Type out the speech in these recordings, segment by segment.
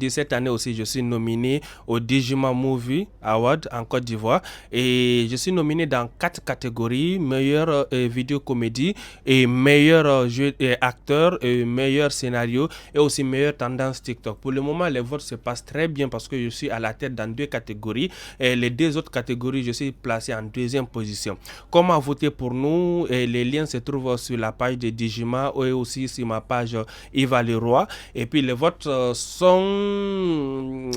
Cette année aussi, je suis nominé au Digima Movie Award en Côte d'Ivoire et je suis nominé dans 4 catégories: meilleur vidéo comédie et meilleur jeu acteur, meilleur scénario et aussi meilleure tendance TikTok. Pour le moment, les votes se passent très bien parce que je suis à la tête dans 2 catégories et les 2 autres catégories, je suis placé en 2e position. Comment voter pour nous? Les liens se trouvent sur la page de Digima et aussi sur ma page Yves Leroy. Et puis les votes sont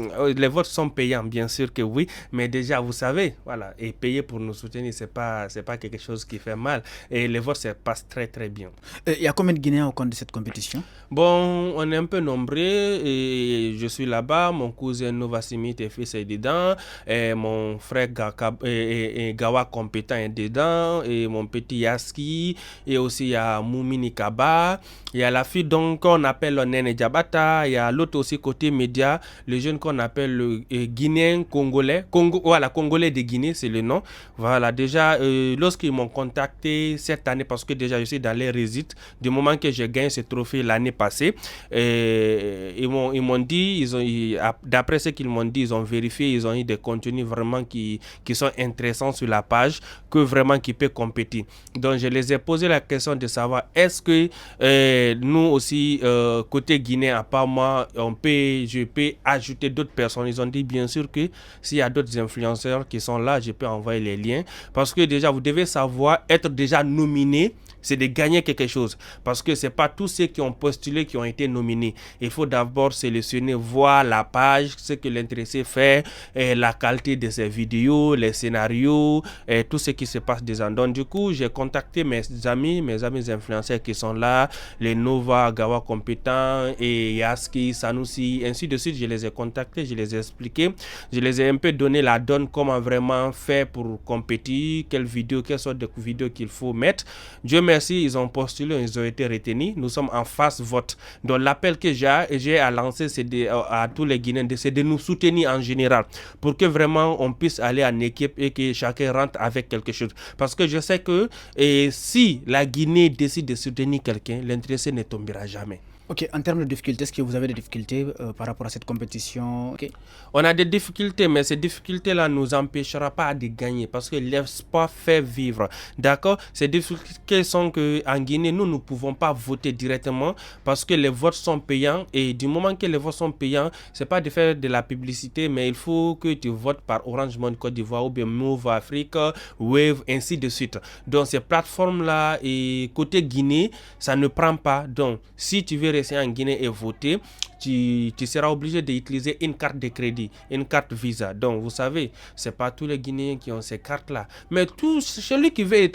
payants, bien sûr que oui, mais déjà vous savez, voilà, et payer pour nous soutenir, c'est pas quelque chose qui fait mal. Et les votes se passent très très bien. Il y a combien de Guinéens au compte de cette compétition? Bon, on est un peu nombreux et je suis là-bas. Mon cousin Novasimi fils est dedans, et mon frère Gawa compétent est dedans, et mon petit Yaski, et aussi il y a Moumini Kaba, il y a la fille donc qu'on appelle Nene Diabata, il y a l'autre aussi côté média, le jeune qu'on appelle le Guinéen Congolais, voilà, Congolais de Guinée, c'est le nom. Voilà, déjà, lorsqu'ils m'ont contacté cette année, parce que déjà je suis dans les résites, du moment que j'ai gagné ce trophée l'année passée, ils m'ont dit, d'après ce qu'ils m'ont dit, ils ont vérifié, ils ont eu des contenus vraiment qui sont intéressants sur la page, que vraiment qui peut compétir. Donc je les ai posé la question de savoir est-ce que nous aussi côté Guinée, à part moi, je peux ajouter d'autres personnes. Ils ont dit bien sûr que s'il y a d'autres influenceurs qui sont là, je peux envoyer les liens, parce que déjà vous devez savoir, être déjà nominé, c'est de gagner quelque chose, parce que c'est pas tous ceux qui ont postulé qui ont été nominés. Il faut d'abord sélectionner, voir la page, ce que l'intéressé fait, la qualité de ses vidéos, les scénarios, tout ce qui se passe déjà. Donc du coup, j'ai contacté mes amis influenceurs qui sont là, les Nova, Gawa compétent et Yaski, Sanusi, ainsi de suite. Je les ai contactés, je les ai expliqué, je les ai un peu donné la donne, comment vraiment faire pour compétir, quelles sortes de vidéos qu'il faut mettre. Dieu merci, ils ont postulé, ils ont été retenus. Nous sommes en phase vote. Donc l'appel que j'ai à lancer, c'est à tous les Guinéens, c'est de nous soutenir en général, pour que vraiment on puisse aller en équipe et que chacun rentre avec quelque chose. Parce que je sais que si la Guinée décide de soutenir quelqu'un, l'intéressé ne tombera jamais. Ok, en termes de difficultés, est-ce que vous avez des difficultés par rapport à cette compétition? Okay. On a des difficultés, mais ces difficultés-là ne nous empêchera pas de gagner, parce que l'espoir fait vivre. D'accord? Ces difficultés sont qu'en Guinée, nous ne pouvons pas voter directement parce que les votes sont payants, et du moment que les votes sont payants, c'est pas de faire de la publicité, mais il faut que tu votes par Orange Money Côte d'Ivoire ou bien Move Afrique, Wave, ainsi de suite. Donc ces plateformes-là, et côté Guinée, ça ne prend pas. Donc si tu veux rester en Guinée et voter, tu seras obligé d'utiliser une carte de crédit, une carte Visa. Donc, vous savez, c'est pas tous les Guinéens qui ont ces cartes-là. Mais celui qui veut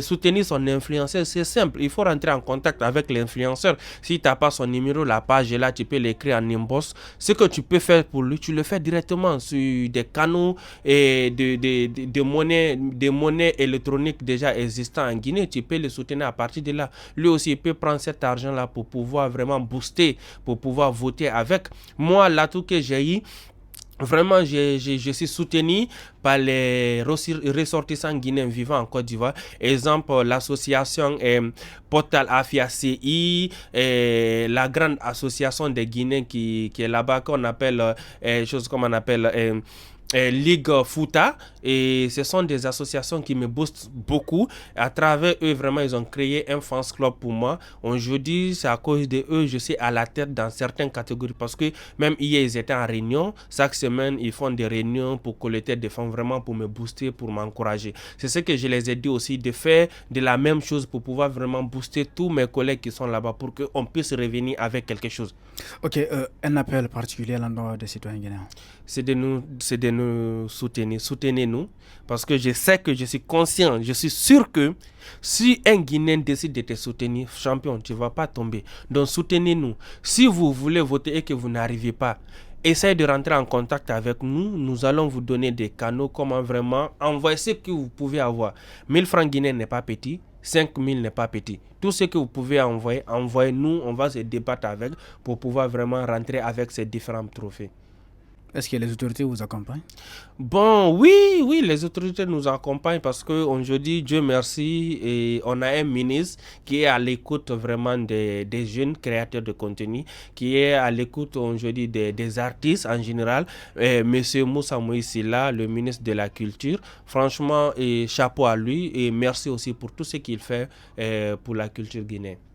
soutenir son influenceur, c'est simple. Il faut rentrer en contact avec l'influenceur. Si tu n'as pas son numéro, la page est là, tu peux l'écrire en inbox. Ce que tu peux faire pour lui, tu le fais directement sur des canaux et de monnaies électroniques déjà existants en Guinée. Tu peux le soutenir à partir de là. Lui aussi, il peut prendre cet argent-là pour pouvoir vraiment booster, pour pouvoir voter avec. Moi, l'atout que j'ai eu, vraiment, je suis soutenu par les ressortissants guinéens vivant en Côte d'Ivoire. Exemple, l'association Portal Afia CI, la grande association des Guinéens qui est là-bas, qu'on appelle, Ligue Fouta, et ce sont des associations qui me boostent beaucoup. À travers eux, vraiment, ils ont créé un fans club pour moi. Aujourd'hui, c'est à cause de eux, je suis à la tête dans certaines catégories, parce que même hier, ils étaient en réunion. Chaque semaine, ils font des réunions pour collecter des fonds, vraiment pour me booster, pour m'encourager. C'est ce que je les ai dit aussi, de faire de la même chose pour pouvoir vraiment booster tous mes collègues qui sont là-bas, pour qu'on puisse revenir avec quelque chose. Ok, un appel particulier à l'endroit des citoyens guinéens. C'est de nous soutenir. Soutenez-nous, parce que je sais que je suis conscient, je suis sûr que si un Guinéen décide de te soutenir, champion, tu ne vas pas tomber. Donc soutenez-nous. Si vous voulez voter et que vous n'arrivez pas, essayez de rentrer en contact avec nous. Nous allons vous donner des canaux, comment vraiment envoyer ce que vous pouvez avoir. 1000 francs guinéens n'est pas petit. 5000 n'est pas petit. Tout ce que vous pouvez envoyez-nous, on va se débattre avec pour pouvoir vraiment rentrer avec ces différents trophées. Est-ce que les autorités vous accompagnent? Bon, oui, oui, les autorités nous accompagnent parce que aujourd'hui, Dieu merci, et on a un ministre qui est à l'écoute vraiment des jeunes créateurs de contenu, qui est à l'écoute aujourd'hui des artistes en général. Monsieur Moussa Moïsila, le ministre de la Culture, franchement, et chapeau à lui et merci aussi pour tout ce qu'il fait pour la culture guinéenne.